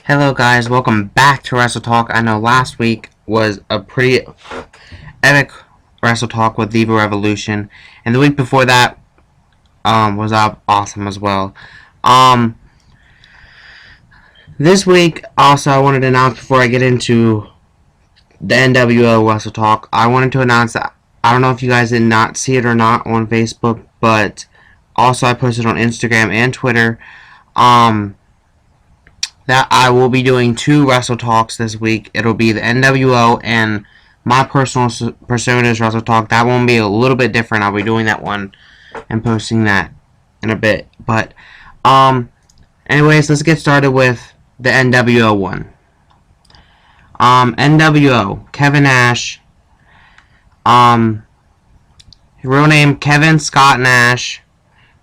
Hello guys, welcome back to Wrestle Talk. I know last week was a pretty epic Wrestle Talk with Viva Revolution, and the week before that was awesome as well. This week also I wanted to announce before I get into the NWO Wrestle Talk, I wanted to announce that I don't know if you guys did not see it or not on Facebook, but also I posted on Instagram and Twitter. That I will be doing two Wrestle Talks this week. It'll be the NWO and my personal personas Wrestle Talk. That one will be a little bit different. I'll be doing that one and posting that in a bit. But, anyways, let's get started with the NWO one. NWO, Kevin Nash. His real name, Kevin Scott Nash.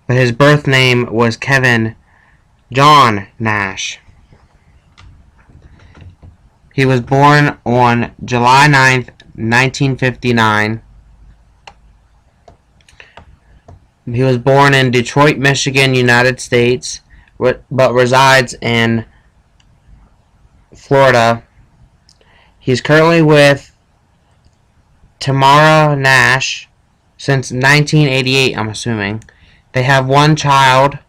But his birth name was Kevin John Nash. He was born on July 9th, 1959. He was born in Detroit, Michigan, United States, but resides in Florida. He's currently with Tamara Nash since 1988, I'm assuming. They have one child.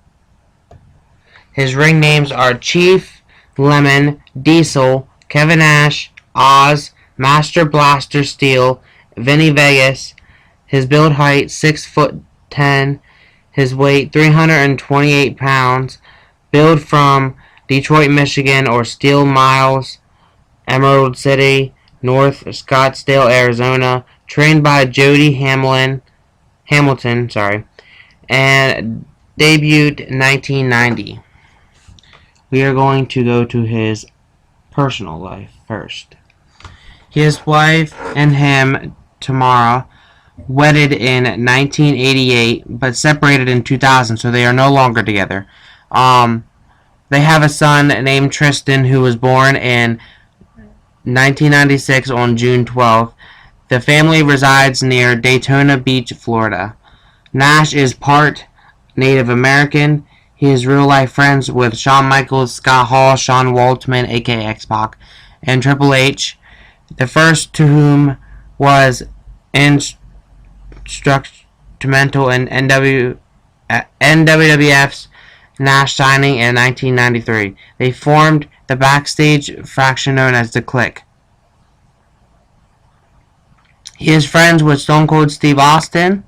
His ring names are Chief, Lemon, Diesel, Kevin Nash, Oz, Master Blaster Steel, Vinny Vegas. His build height 6'10", his weight 328 pounds. Build from Detroit, Michigan, or Steel Miles, Emerald City, North Scottsdale, Arizona. Trained by Jody Hamilton, and debuted in 1990. We are going to go to his personal life first. His wife and him, Tamara, wedded in 1988, but separated in 2000, so they are no longer together. They have a son named Tristan who was born in 1996 on June 12th. The family resides near Daytona Beach, Florida. Nash is part Native American. He is real-life friends with Shawn Michaels, Scott Hall, Sean Waltman, aka X-Pac, and Triple H, the first to whom was instrumental in NWWF's Nash signing in 1993. They formed the backstage faction known as the Clique. He is friends with Stone Cold Steve Austin.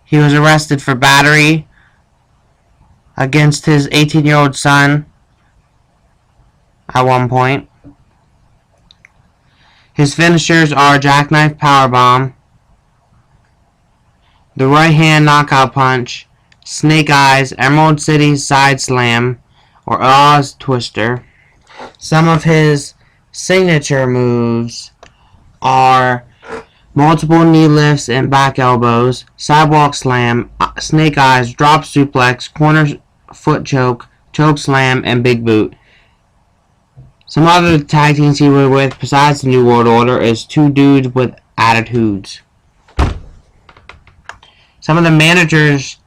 He was arrested for battery against his 18-year-old son at one point. His finishers are Jackknife Powerbomb, the right hand knockout punch, Snake Eyes, Emerald City Side Slam, or Oz Twister. Some of his signature moves are multiple knee lifts and back elbows, sidewalk slam, snake eyes, drop suplex, corner foot choke, choke slam, and big boot. Some other tag teams he was with besides the New World Order is Two Dudes with Attitudes. Some of the managers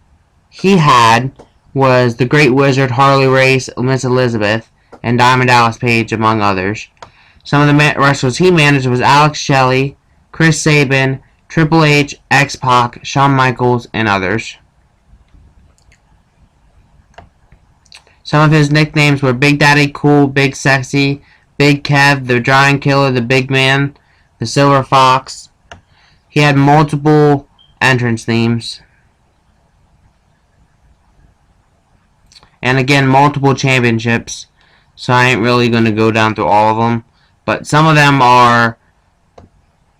he had was the Great Wizard, Harley Race, Miss Elizabeth, and Diamond Dallas Page, among others. Some of the wrestlers he managed was Alex Shelley, Chris Sabin, Triple H, X-Pac, Shawn Michaels, and others. Some of his nicknames were Big Daddy Cool, Big Sexy, Big Kev, the Giant Killer, the Big Man, the Silver Fox. He had multiple entrance themes. And again, multiple championships. So I ain't really going to go down through all of them. But some of them are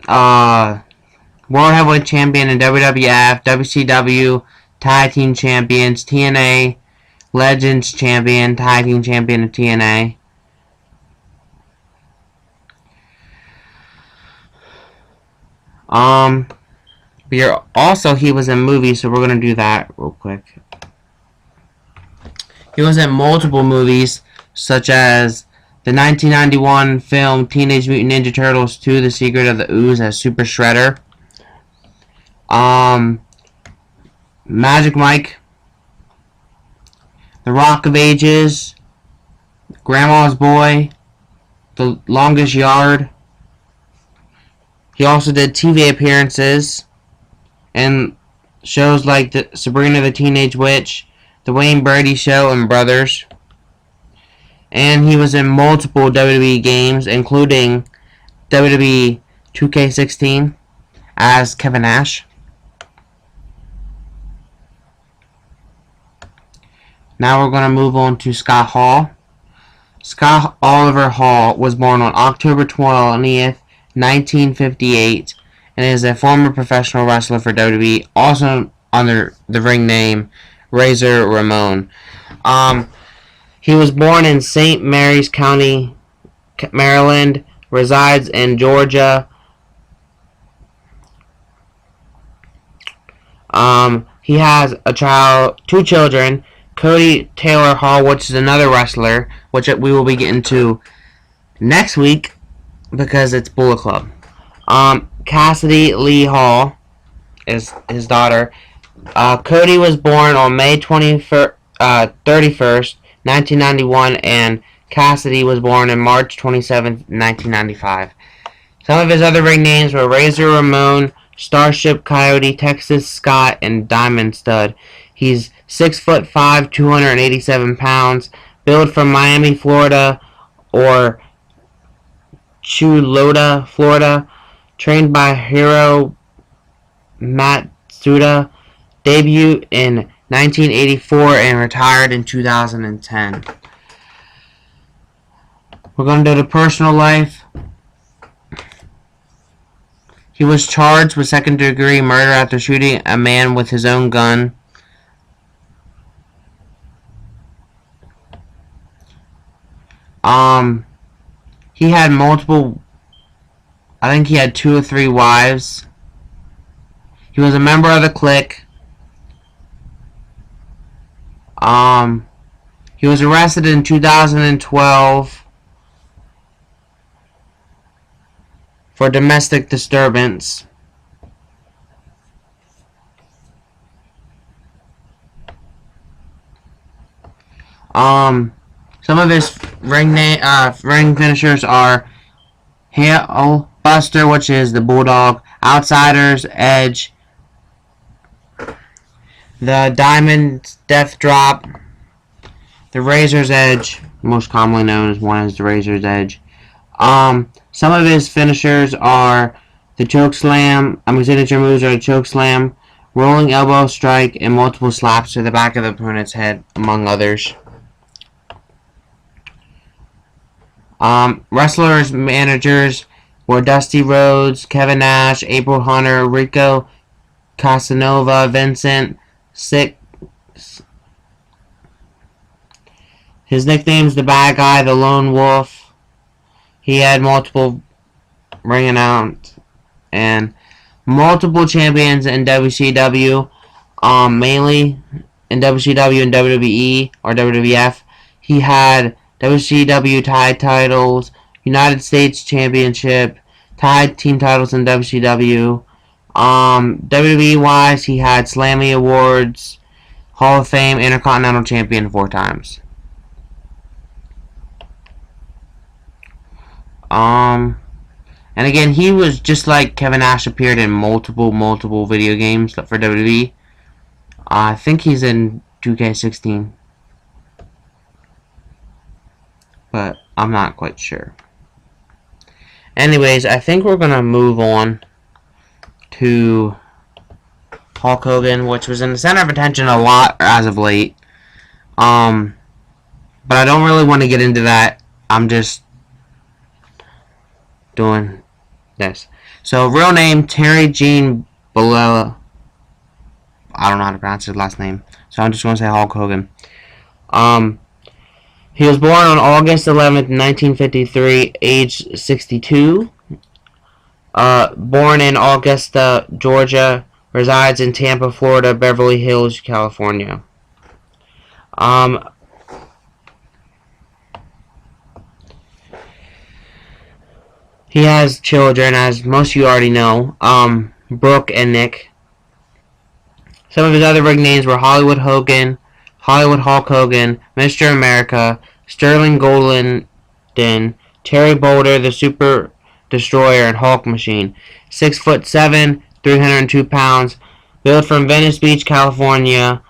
World Heavyweight Champion in WWF, WCW, Tag Team Champions, TNA, Legends Champion, Tag Team Champion of TNA. He was in movies, so we're going to do that real quick. He was in multiple movies, such as the 1991 film Teenage Mutant Ninja Turtles 2: The Secret of the Ooze as Super Shredder. Magic Mike, The Rock of Ages, Grandma's Boy, The Longest Yard. He also did TV appearances in shows like Sabrina the Teenage Witch, The Wayne Brady Show, and Brothers. And he was in multiple WWE games, including WWE 2K16 as Kevin Nash. Now we're going to move on to Scott Hall. Scott Oliver Hall was born on October 20th, 1958, and is a former professional wrestler for WWE, also under the ring name Razor Ramon. He was born in St. Mary's County, Maryland, resides in Georgia. He has two children, Cody Taylor Hall, which is another wrestler, which we will be getting to next week because it's Bullet Club. Cassidy Lee Hall is his daughter. Cody was born on May 31st, 1991, and Cassidy was born on March 27th, 1995. Some of his other ring names were Razor Ramon, Starship Coyote, Texas Scott, and Diamond Stud. He's 6'5", 287 pounds, billed from Miami, Florida, or Chulota, Florida, trained by Hiro Matsuda, debuted in 1984 and retired in 2010. We're going to do the personal life. He was charged with second-degree murder after shooting a man with his own gun. He had multiple, I think he had 2 or 3 wives. He was a member of the clique. He was arrested in 2012 for domestic disturbance. Some of his ring finishers are Hail Buster, which is the Bulldog, Outsiders Edge, the Diamond Death Drop, the Razor's Edge, most commonly known as the Razor's Edge. Some of his finishers are the Choke Slam. Signature moves are the Choke Slam, Rolling Elbow Strike, and multiple slaps to the back of the opponent's head, among others. Wrestlers' managers were Dusty Rhodes, Kevin Nash, April Hunter, Rico Casanova, Vincent Six. His nickname's the Bad Guy, the Lone Wolf. He had multiple ring announcements and multiple champions in WCW, mainly in WCW and WWE or WWF. He had WCW tag titles, United States Championship, tag team titles in WCW. WWE wise, he had Slammy Awards, Hall of Fame, Intercontinental Champion 4 times. And again, he was just like Kevin Nash, appeared in multiple video games for WWE. I think he's in 2K16. But I'm not quite sure. Anyways, I think we're going to move on to Hulk Hogan, which was in the center of attention a lot as of late. But I don't really want to get into that. I'm just doing this. So, real name, Terry Gene Bollea. I don't know how to pronounce his last name. So, I'm just going to say Hulk Hogan. He was born on August 11th, 1953, age 62. Born in Augusta, Georgia. Resides in Tampa, Florida, Beverly Hills, California. He has children, as most of you already know, Brooke and Nick. Some of his other ring names were Hollywood Hogan, Hollywood Hulk Hogan, Mr. America, Sterling Golden, Terry Boulder, the Super Destroyer and Hulk Machine. 6'7", 302 pounds. Built from Venice Beach, California,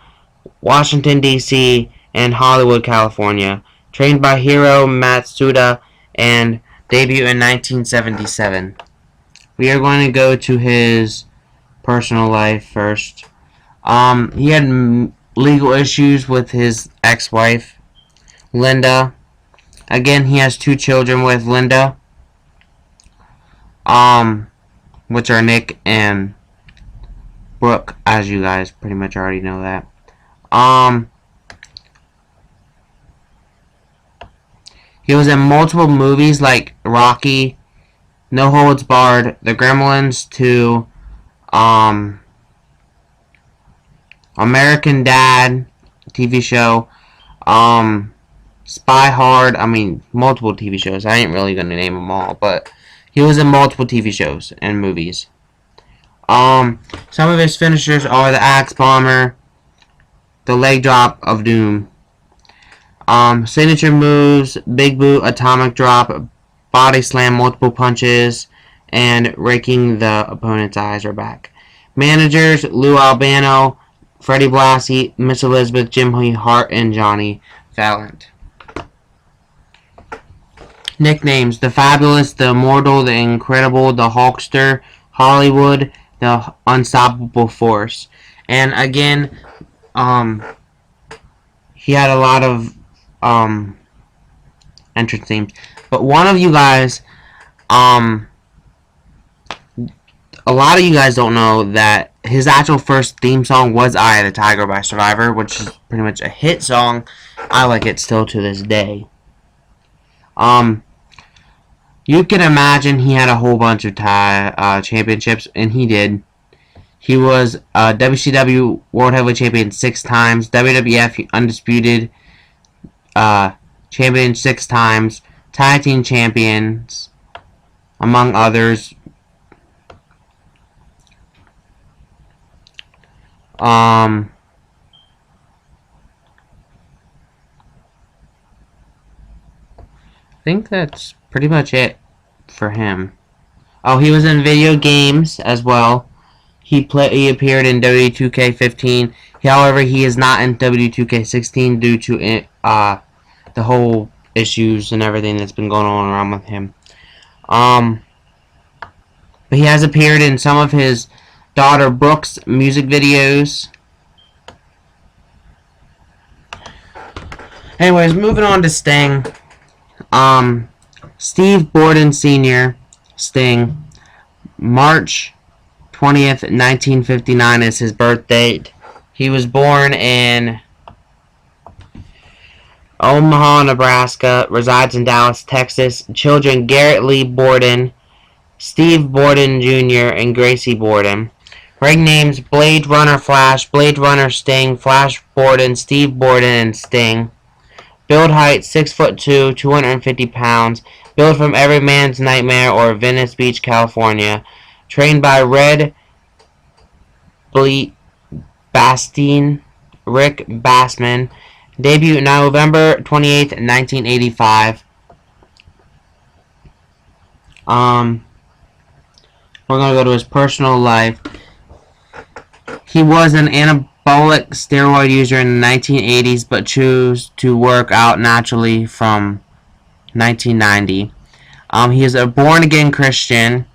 Washington, D.C., and Hollywood, California. Trained by Hiro Matsuda and debuted in 1977. We are going to go to his personal life first. He had legal issues with his ex-wife, Linda. Again, he has 2 children with Linda, which are Nick and Brooke, as you guys pretty much already know that. He was in multiple movies like Rocky, No Holds Barred, The Gremlins 2, American Dad TV show, Spy Hard. Multiple TV shows. I ain't really gonna name them all, but he was in multiple TV shows and movies. Some of his finishers are the Axe Bomber, the Leg Drop of Doom. Signature moves: Big Boot, Atomic Drop, Body Slam, multiple punches, and raking the opponent's eyes or back. Managers: Lou Albano, Freddie Blassie, Miss Elizabeth, Jim Hart, and Johnny Valiant. Nicknames: The Fabulous, The Immortal, The Incredible, The Hulkster, Hollywood, The Unstoppable Force. And again, he had a lot of entrance themes. But one of you guys, a lot of you guys don't know that his actual first theme song was Eye of the Tiger by Survivor, which is pretty much a hit song. I like it still to this day. You can imagine he had a whole bunch of championships, and he did. He was WCW World Heavyweight Champion 6 times, WWF Undisputed Champion 6 times, Tag Team Champions, among others. I think that's pretty much it for him. Oh, he was in video games as well. He appeared in W2K15. However, he is not in W2K16 due to the whole issues and everything that's been going on around with him. But he has appeared in some of his daughter Brooke's music videos. Anyways, moving on to Sting. Steve Borden Sr., Sting, March 20th, 1959 is his birth date. He was born in Omaha, Nebraska, resides in Dallas, Texas. Children: Garrett Lee Borden, Steve Borden Jr., and Gracie Borden. Ring names: Blade Runner Flash, Blade Runner Sting, Flash Borden, Steve Borden, and Sting. Build height: 6'2", 250 pounds. Built from Every Man's Nightmare or Venice Beach, California. Trained by Red Bastien, Rick Bassman. Debut November 28th, 1985. We're going to go to his personal life. He was an anabolic steroid user in the 1980s, but chose to work out naturally from 1990. He is a born-again Christian.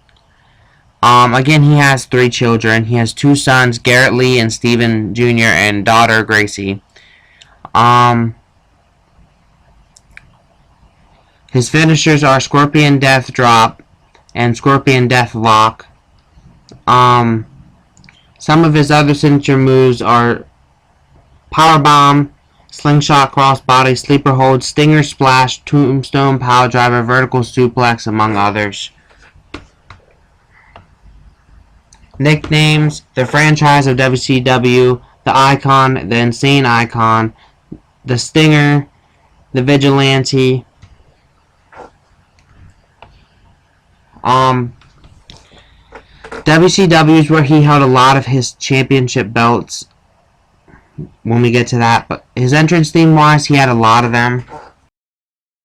Again, he has 3 children. He has 2 sons, Garrett Lee and Stephen Jr., and daughter Gracie. His finishers are Scorpion Death Drop and Scorpion Death Lock. Some of his other signature moves are Powerbomb, Slingshot Crossbody, Sleeper Hold, Stinger Splash, Tombstone Piledriver, Vertical Suplex, among others. Nicknames: the Franchise of WCW, the Icon, the Insane Icon, the Stinger, the Vigilante. WCW is where he held a lot of his championship belts when we get to that, but his entrance theme wise, he had a lot of them.